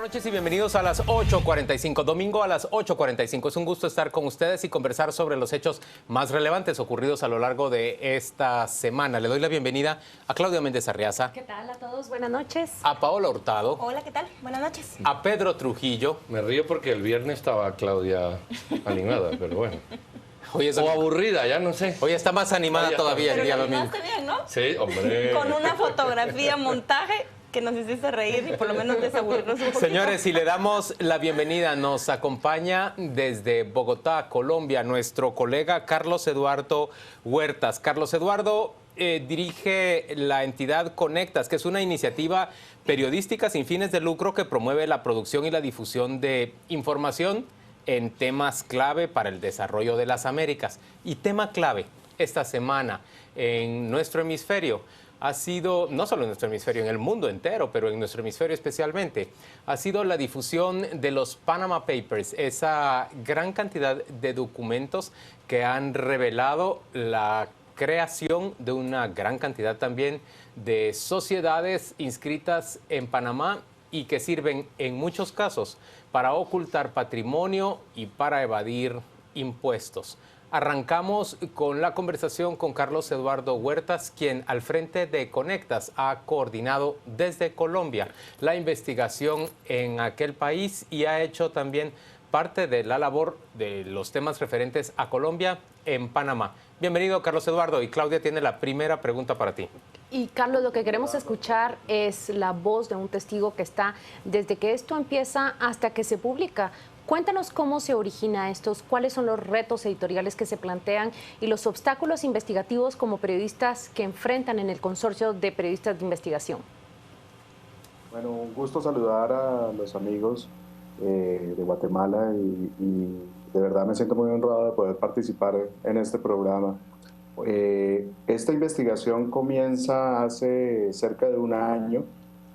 noches y bienvenidos a las 8:45, domingo a las 8:45. Es un gusto estar con ustedes y conversar sobre los hechos más relevantes ocurridos a lo largo de esta semana. Le doy la bienvenida a Claudia Méndez Arriaza. ¿Qué tal a todos? Buenas noches. A Paola Hurtado. Hola, ¿qué tal? Buenas noches. A Pedro Trujillo. Me río porque el viernes estaba Claudia animada, pero bueno. O aburrida, ya no sé. Hoy está más animada todavía el día domingo. Pero bien, ¿no? Sí, hombre. Con una fotografía, montaje que nos hiciste reír y por lo menos desaburrirnos un poquito. Señores, si le damos la bienvenida, nos acompaña desde Bogotá, Colombia, nuestro colega Carlos Eduardo Huertas. Carlos Eduardo dirige la entidad Conectas, que es una iniciativa periodística sin fines de lucro que promueve la producción y la difusión de información en temas clave para el desarrollo de las Américas. Y tema clave esta semana en nuestro hemisferio ha sido, no solo en nuestro hemisferio, en el mundo entero, pero en nuestro hemisferio especialmente, ha sido la difusión de los Panama Papers, esa gran cantidad de documentos que han revelado la creación de una gran cantidad también de sociedades inscritas en Panamá y que sirven en muchos casos para ocultar patrimonio y para evadir impuestos. Arrancamos con la conversación con Carlos Eduardo Huertas, quien al frente de Conectas ha coordinado desde Colombia la investigación en aquel país y ha hecho también parte de la labor de los temas referentes a Colombia en Panamá. Bienvenido, Carlos Eduardo, y Claudia tiene la primera pregunta para ti. Y Carlos, lo que queremos escuchar es la voz de un testigo que está desde que esto empieza hasta que se publica. Cuéntanos cómo se origina esto, cuáles son los retos editoriales que se plantean y los obstáculos investigativos como periodistas que enfrentan en el consorcio de periodistas de investigación. Bueno, un gusto saludar a los amigos de Guatemala y de verdad me siento muy honrado de poder participar en este programa. Esta investigación comienza hace cerca de un año.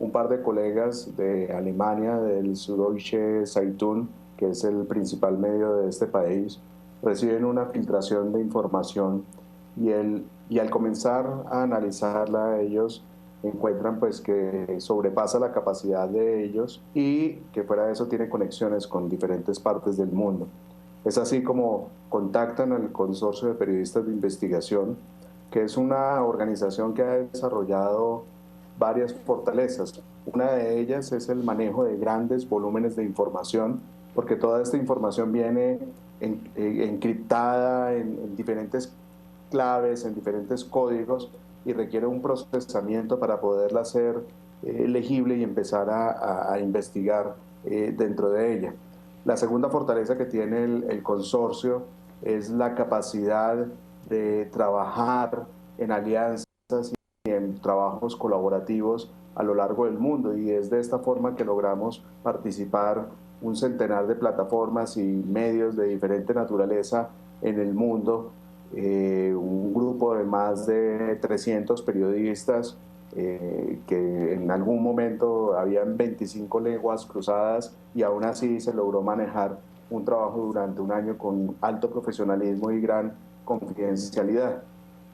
Un par de colegas de Alemania, del Süddeutsche Zeitung, que es el principal medio de este país, reciben una filtración de información y al comenzar a analizarla ellos encuentran pues que sobrepasa la capacidad de ellos y que fuera de eso tiene conexiones con diferentes partes del mundo. Es así como contactan al Consorcio de Periodistas de Investigación, que es una organización que ha desarrollado varias fortalezas. Una de ellas es el manejo de grandes volúmenes de información, porque toda esta información viene encriptada en diferentes claves, en diferentes códigos y requiere un procesamiento para poderla hacer legible y empezar a investigar dentro de ella. La segunda fortaleza que tiene el consorcio es la capacidad de trabajar en alianzas y en trabajos colaborativos a lo largo del mundo, y es de esta forma que logramos participar un centenar de plataformas y medios de diferente naturaleza en el mundo, un grupo de más de 300 periodistas que en algún momento habían 25 lenguas cruzadas y aún así se logró manejar un trabajo durante un año con alto profesionalismo y gran confidencialidad.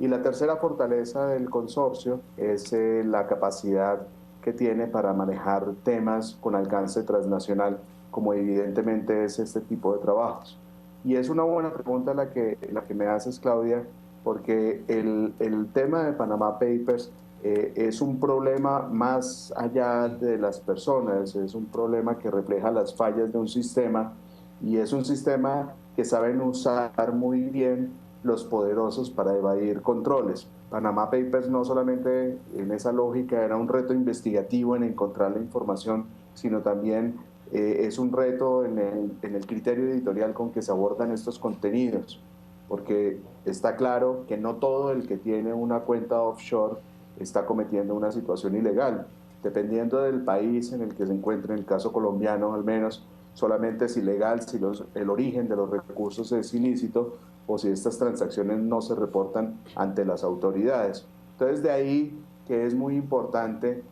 Y la tercera fortaleza del consorcio es la capacidad que tiene para manejar temas con alcance transnacional, como evidentemente es este tipo de trabajos. Y es una buena pregunta la que me haces, Claudia, porque el tema de Panama Papers es un problema más allá de las personas, es un problema que refleja las fallas de un sistema, y es un sistema que saben usar muy bien los poderosos para evadir controles. Panama Papers no solamente en esa lógica era un reto investigativo en encontrar la información, sino también es un reto en el criterio editorial con que se abordan estos contenidos, porque está claro que no todo el que tiene una cuenta offshore está cometiendo una situación ilegal. Dependiendo del país en el que se encuentre, en el caso colombiano al menos, solamente es ilegal si el origen de los recursos es ilícito o si estas transacciones no se reportan ante las autoridades. Entonces, de ahí que es muy importante,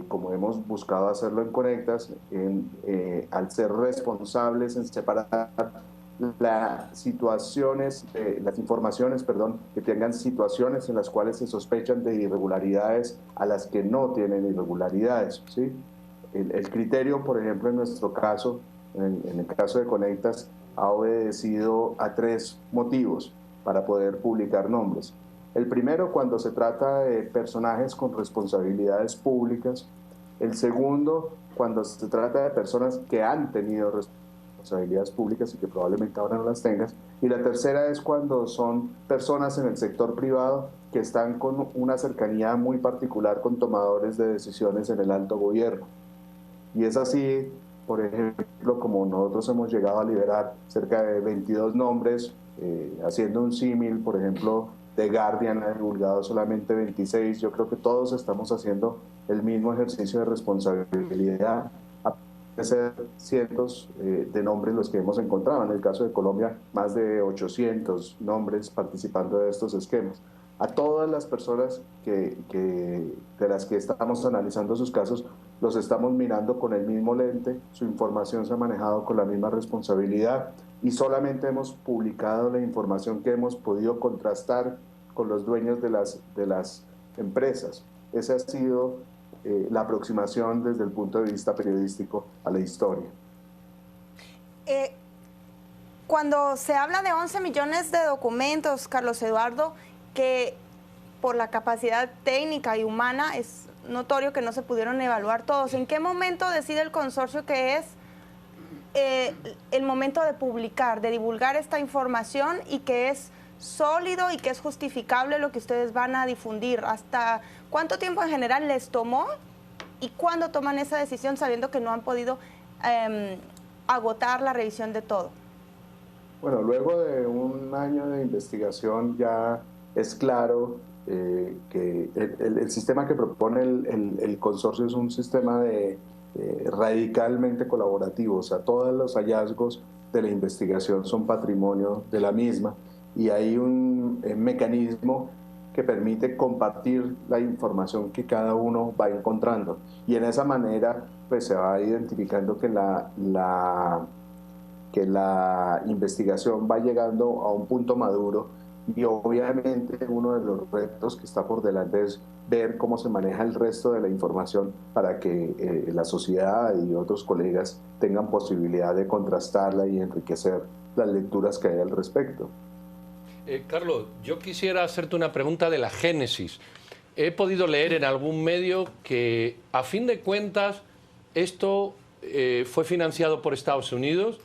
como hemos buscado hacerlo en Conectas, al ser responsables en separar las informaciones, que tengan situaciones en las cuales se sospechan de irregularidades a las que no tienen irregularidades, ¿sí? el criterio, por ejemplo, en nuestro caso, en el caso de Conectas, ha obedecido a 3 motivos para poder publicar nombres. El primero, cuando se trata de personajes con responsabilidades públicas. El segundo, cuando se trata de personas que han tenido responsabilidades públicas y que probablemente ahora no las tengan. Y la tercera es cuando son personas en el sector privado que están con una cercanía muy particular con tomadores de decisiones en el alto gobierno. Y es así, por ejemplo, como nosotros hemos llegado a liberar cerca de 22 nombres, haciendo un símil, por ejemplo, The Guardian ha divulgado solamente 26. Yo creo que todos estamos haciendo el mismo ejercicio de responsabilidad, a ser cientos de nombres los que hemos encontrado. En el caso de Colombia, más de 800 nombres participando de estos esquemas. A todas las personas de las que estamos analizando sus casos, los estamos mirando con el mismo lente, su información se ha manejado con la misma responsabilidad y solamente hemos publicado la información que hemos podido contrastar con los dueños de las empresas. Esa ha sido la aproximación desde el punto de vista periodístico a la historia. Cuando se habla de 11 millones de documentos, Carlos Eduardo, que por la capacidad técnica y humana es notorio que no se pudieron evaluar todos, ¿en qué momento decide el consorcio que es el momento de publicar, de divulgar esta información y que es sólido y que es justificable lo que ustedes van a difundir? ¿Hasta cuánto tiempo en general les tomó y cuándo toman esa decisión sabiendo que no han podido agotar la revisión de todo? Bueno, luego de un año de investigación ya es claro que el sistema que propone el consorcio es un sistema radicalmente colaborativo. O sea, todos los hallazgos de la investigación son patrimonio de la misma y hay un mecanismo que permite compartir la información que cada uno va encontrando. Y en esa manera pues se va identificando que la investigación va llegando a un punto maduro y obviamente uno de los retos que está por delante es ver cómo se maneja el resto de la información para que la sociedad y otros colegas tengan posibilidad de contrastarla y enriquecer las lecturas que hay al respecto. Carlos, yo quisiera hacerte una pregunta de la génesis. He podido leer en algún medio que a fin de cuentas esto fue financiado por Estados Unidos.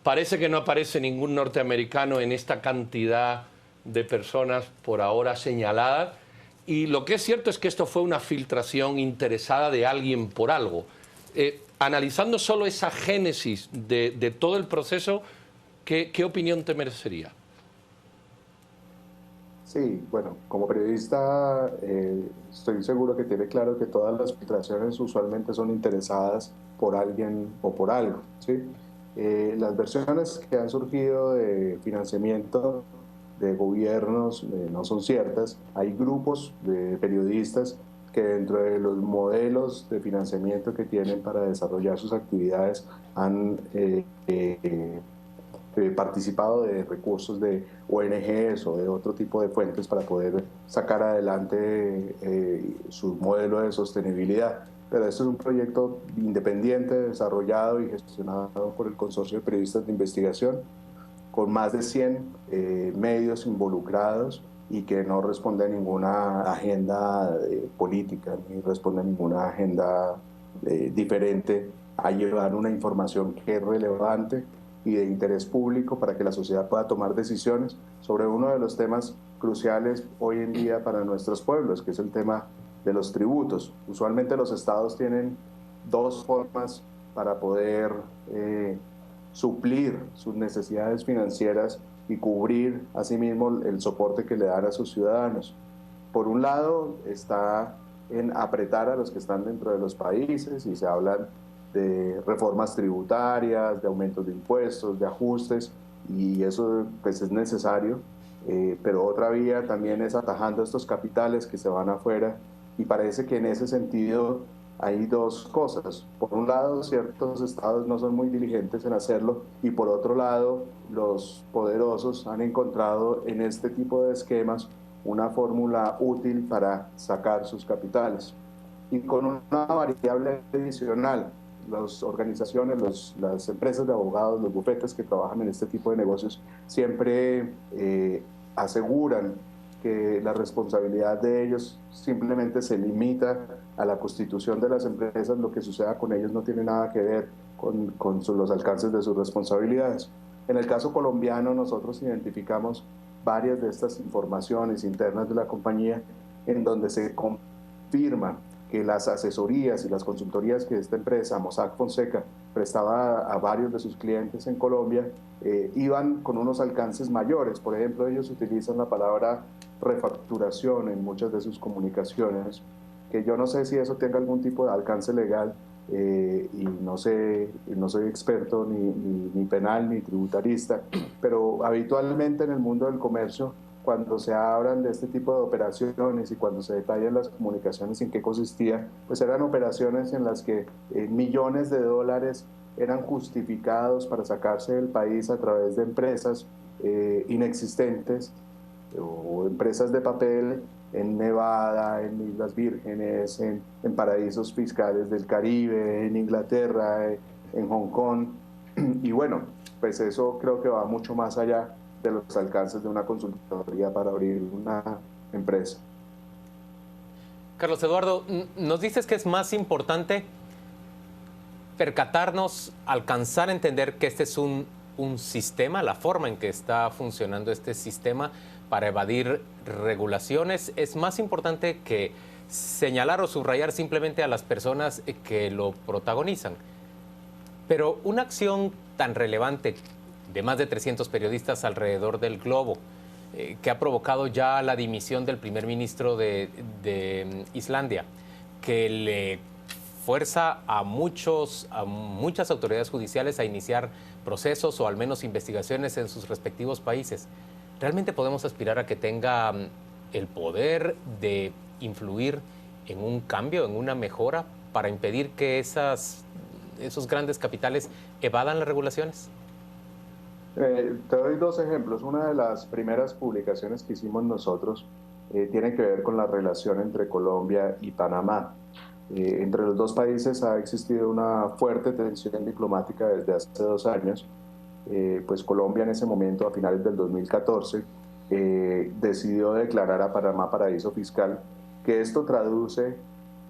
Parece que no aparece ningún norteamericano en esta cantidad de personas por ahora señaladas. Y lo que es cierto es que esto fue una filtración interesada de alguien por algo. Analizando solo esa génesis de todo el proceso, ¿qué opinión te merecería? Sí, bueno, como periodista estoy seguro que tiene claro que todas las filtraciones usualmente son interesadas por alguien o por algo, ¿sí? Las versiones que han surgido de financiamiento de gobiernos no son ciertas. Hay grupos de periodistas que dentro de los modelos de financiamiento que tienen para desarrollar sus actividades han participado de recursos de ONGs o de otro tipo de fuentes para poder sacar adelante su modelo de sostenibilidad. Pero este es un proyecto independiente, desarrollado y gestionado por el Consorcio de Periodistas de Investigación, con más de 100 medios involucrados y que no responde a ninguna agenda política, ni responde a ninguna agenda diferente a llevar una información que es relevante y de interés público para que la sociedad pueda tomar decisiones sobre uno de los temas cruciales hoy en día para nuestros pueblos, que es el tema de los tributos. Usualmente los estados tienen 2 formas para poder suplir sus necesidades financieras y cubrir asimismo el soporte que le dan a sus ciudadanos. Por un lado está en apretar a los que están dentro de los países y se hablan de reformas tributarias, de aumentos de impuestos, de ajustes, y eso pues es necesario, pero otra vía también es atajando estos capitales que se van afuera, y parece que en ese sentido hay 2 cosas. Por un lado, ciertos estados no son muy diligentes en hacerlo, y por otro lado, los poderosos han encontrado en este tipo de esquemas una fórmula útil para sacar sus capitales. y con una variable adicional. Las organizaciones, las empresas de abogados, los bufetes que trabajan en este tipo de negocios siempre aseguran que la responsabilidad de ellos simplemente se limita a la constitución de las empresas. Lo que suceda con ellos no tiene nada que ver con los alcances de sus responsabilidades. En el caso colombiano, nosotros identificamos varias de estas informaciones internas de la compañía en donde se confirma que las asesorías y las consultorías que esta empresa, Mossack Fonseca, prestaba a varios de sus clientes en Colombia, iban con unos alcances mayores. Por ejemplo, ellos utilizan la palabra refacturación en muchas de sus comunicaciones, que yo no sé si eso tenga algún tipo de alcance legal, y no soy experto ni penal ni tributarista, pero habitualmente en el mundo del comercio, cuando se hablan de este tipo de operaciones y cuando se detallan las comunicaciones en qué consistía, pues eran operaciones en las que millones de dólares eran justificados para sacarse del país a través de empresas inexistentes o empresas de papel en Nevada, en Islas Vírgenes, en paraísos fiscales del Caribe, en Inglaterra, en Hong Kong. Y bueno, pues eso creo que va mucho más allá de los alcances de una consultoría para abrir una empresa. Carlos Eduardo, nos dices que es más importante percatarnos, alcanzar a entender que este es un sistema, la forma en que está funcionando este sistema para evadir regulaciones. Es más importante que señalar o subrayar simplemente a las personas que lo protagonizan. Pero una acción tan relevante de más de 300 periodistas alrededor del globo, que ha provocado ya la dimisión del primer ministro de Islandia, que le fuerza a muchas autoridades judiciales a iniciar procesos o al menos investigaciones en sus respectivos países. ¿Realmente podemos aspirar a que tenga el poder de influir en un cambio, en una mejora, para impedir que esos grandes capitales evadan las regulaciones? Te doy dos ejemplos. Una de las primeras publicaciones que hicimos nosotros tiene que ver con la relación entre Colombia y Panamá. Entre los dos países ha existido una fuerte tensión diplomática desde hace 2 años. Pues Colombia en ese momento, a finales del 2014, decidió declarar a Panamá paraíso fiscal, que esto traduce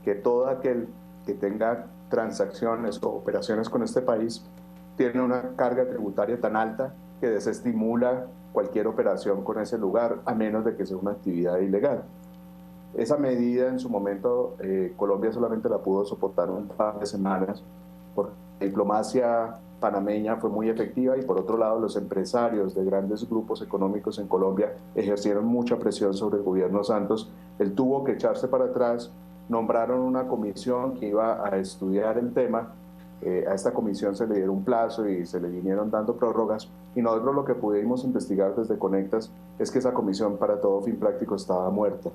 que todo aquel que tenga transacciones o operaciones con este país tiene una carga tributaria tan alta que desestimula cualquier operación con ese lugar, a menos de que sea una actividad ilegal. Esa medida en su momento Colombia solamente la pudo soportar un par de semanas, porque la diplomacia panameña fue muy efectiva y por otro lado los empresarios de grandes grupos económicos en Colombia ejercieron mucha presión sobre el gobierno Santos. Él tuvo que echarse para atrás, nombraron una comisión que iba a estudiar el tema. A esta comisión se le dieron un plazo y se le vinieron dando prórrogas, y nosotros lo que pudimos investigar desde Conectas es que esa comisión, para todo fin práctico, estaba muerta.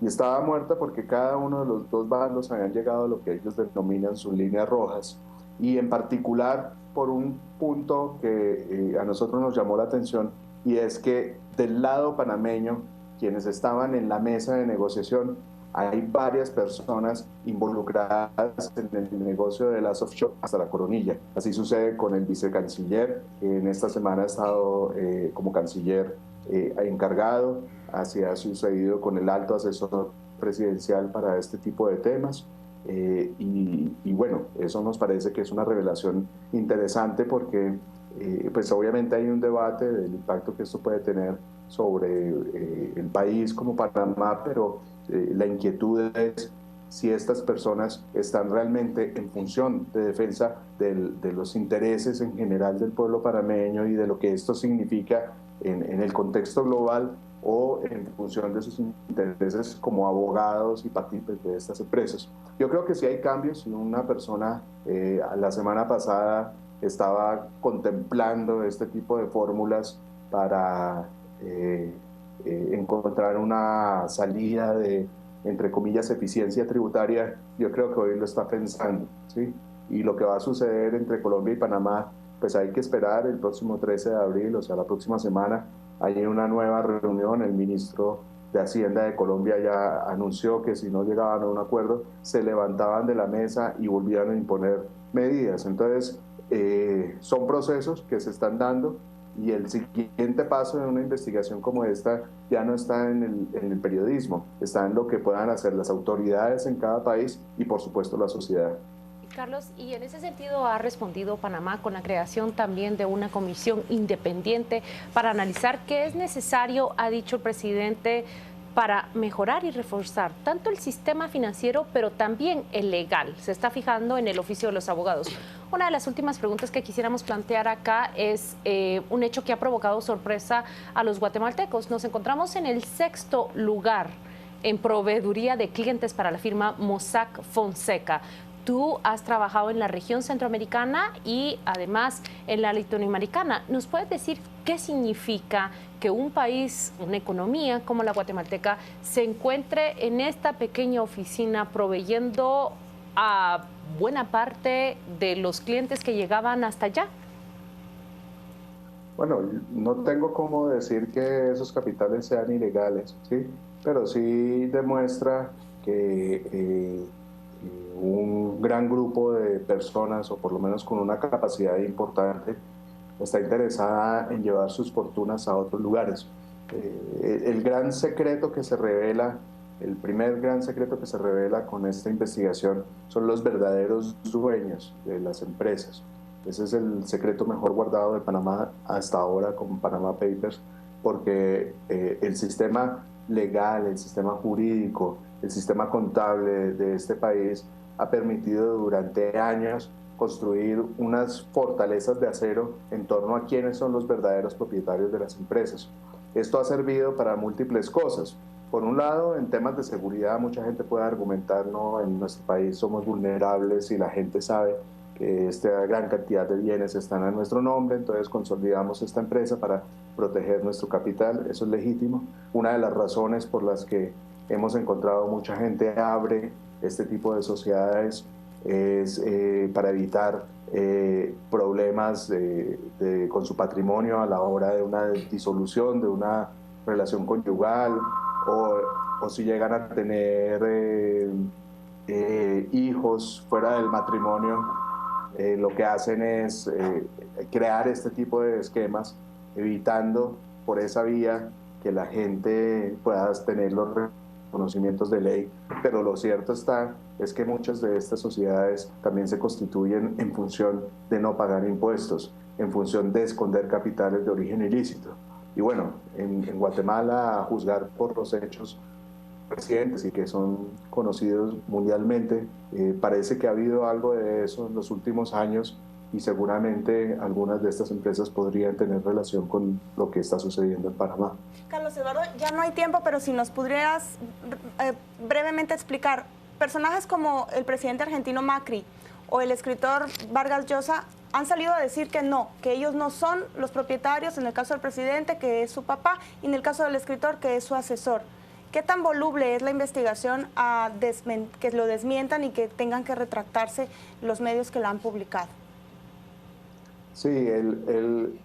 Y estaba muerta porque cada uno de los dos bandos habían llegado a lo que ellos denominan sus líneas rojas, y en particular por un punto que a nosotros nos llamó la atención, y es que del lado panameño, quienes estaban en la mesa de negociación, hay varias personas involucradas en el negocio de las offshore hasta la coronilla. Así sucede con el vicecanciller, que en esta semana ha estado como canciller encargado. Así ha sucedido con el alto asesor presidencial para este tipo de temas. Y bueno, eso nos parece que es una revelación interesante porque pues obviamente hay un debate del impacto que esto puede tener sobre el país como Panamá, pero la inquietud es si estas personas están realmente en función de defensa de los intereses en general del pueblo panameño y de lo que esto significa en el contexto global, o en función de sus intereses como abogados y partícipes de estas empresas. Yo creo que sí hay cambios. Si una persona la semana pasada estaba contemplando este tipo de fórmulas para encontrar una salida de, entre comillas, eficiencia tributaria, yo creo que hoy lo está pensando, ¿sí? Y lo que va a suceder entre Colombia y Panamá, pues hay que esperar el próximo 13 de abril, o sea, la próxima semana. Hay una nueva reunión, el ministro de Hacienda de Colombia ya anunció que si no llegaban a un acuerdo, se levantaban de la mesa y volvían a imponer medidas. Entonces, son procesos que se están dando y el siguiente paso en una investigación como esta ya no está en el periodismo, está en lo que puedan hacer las autoridades en cada país y, por supuesto, la sociedad. Carlos, y en ese sentido ha respondido Panamá con la creación también de una comisión independiente para analizar qué es necesario, ha dicho el presidente, para mejorar y reforzar tanto el sistema financiero, pero también el legal. Se está fijando en el oficio de los abogados. Una de las últimas preguntas que quisiéramos plantear acá es un hecho que ha provocado sorpresa a los guatemaltecos. Nos encontramos en el 6º lugar en proveeduría de clientes para la firma Mossack Fonseca. Tú has trabajado en la región centroamericana y además en la latinoamericana. ¿Nos puedes decir qué significa que un país, una economía como la guatemalteca, se encuentre en esta pequeña oficina proveyendo a buena parte de los clientes que llegaban hasta allá? Bueno, no tengo cómo decir que esos capitales sean ilegales, ¿sí? Pero sí demuestra que un gran grupo de personas, o por lo menos con una capacidad importante, está interesada en llevar sus fortunas a otros lugares. El gran secreto que se revela, el primer gran secreto que se revela con esta investigación son los verdaderos dueños de las empresas. Ese es el secreto mejor guardado de Panamá hasta ahora con Panama Papers, porque el sistema legal, el sistema jurídico, el sistema contable de este país ha permitido durante años construir unas fortalezas de acero en torno a quiénes son los verdaderos propietarios de las empresas. Esto ha servido para múltiples cosas. Por un lado, en temas de seguridad, mucha gente puede argumentar, no, en nuestro país somos vulnerables y la gente sabe que esta gran cantidad de bienes están a nuestro nombre, entonces consolidamos esta empresa para proteger nuestro capital, eso es legítimo. Una de las razones por las que hemos encontrado mucha gente abre este tipo de sociedades es para evitar problemas con su patrimonio a la hora de una disolución de una relación conyugal o si llegan a tener hijos fuera del matrimonio. Lo que hacen es crear este tipo de esquemas, evitando por esa vía que la gente pueda tener los reconocimientos de ley, pero lo cierto es que muchas de estas sociedades también se constituyen en función de no pagar impuestos, en función de esconder capitales de origen ilícito. Y bueno, en Guatemala, a juzgar por los hechos recientes y que son conocidos mundialmente, parece que ha habido algo de eso en los últimos años y seguramente algunas de estas empresas podrían tener relación con lo que está sucediendo en Panamá. Carlos Eduardo, ya no hay tiempo, pero si nos pudieras brevemente explicar, personajes como el presidente argentino Macri o el escritor Vargas Llosa han salido a decir que no, que ellos no son los propietarios, en el caso del presidente, que es su papá, y en el caso del escritor, que es su asesor. ¿Qué tan voluble es la investigación a que lo desmientan y que tengan que retractarse los medios que la han publicado? Sí, el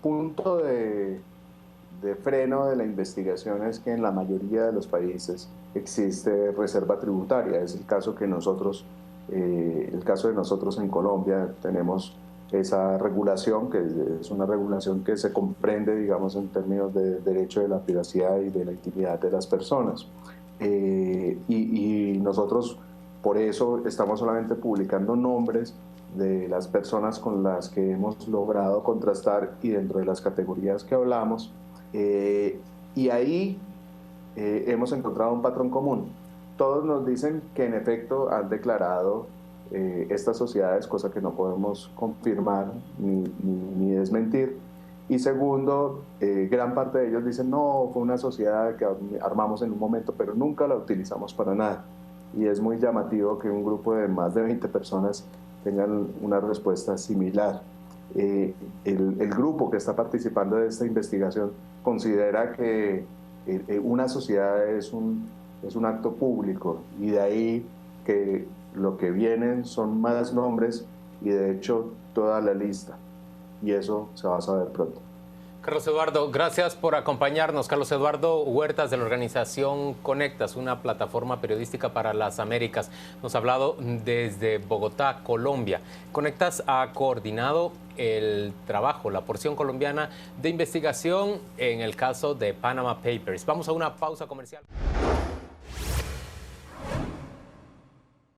punto de freno de la investigación es que en la mayoría de los países existe reserva tributaria. Es el caso de nosotros en Colombia tenemos esa regulación, que es una regulación que se comprende, digamos, en términos de derecho de la privacidad y de la intimidad de las personas. Y nosotros, por eso, estamos solamente publicando nombres de las personas con las que hemos logrado contrastar y dentro de las categorías que hablamos. Y ahí hemos encontrado un patrón común. Todos nos dicen que en efecto han declarado estas sociedades, cosa que no podemos confirmar ni desmentir. Y segundo, gran parte de ellos dicen, no, fue una sociedad que armamos en un momento, pero nunca la utilizamos para nada. Y es muy llamativo que un grupo de más de 20 personas tengan una respuesta similar. El grupo que está participando de esta investigación considera que una sociedad es un acto público y de ahí que lo que vienen son más nombres y de hecho toda la lista, y eso se va a saber pronto. Carlos Eduardo, gracias por acompañarnos. Carlos Eduardo Huertas, de la organización Conectas, una plataforma periodística para las Américas. Nos ha hablado desde Bogotá, Colombia. Conectas ha coordinado el trabajo, la porción colombiana de investigación en el caso de Panama Papers. Vamos a una pausa comercial.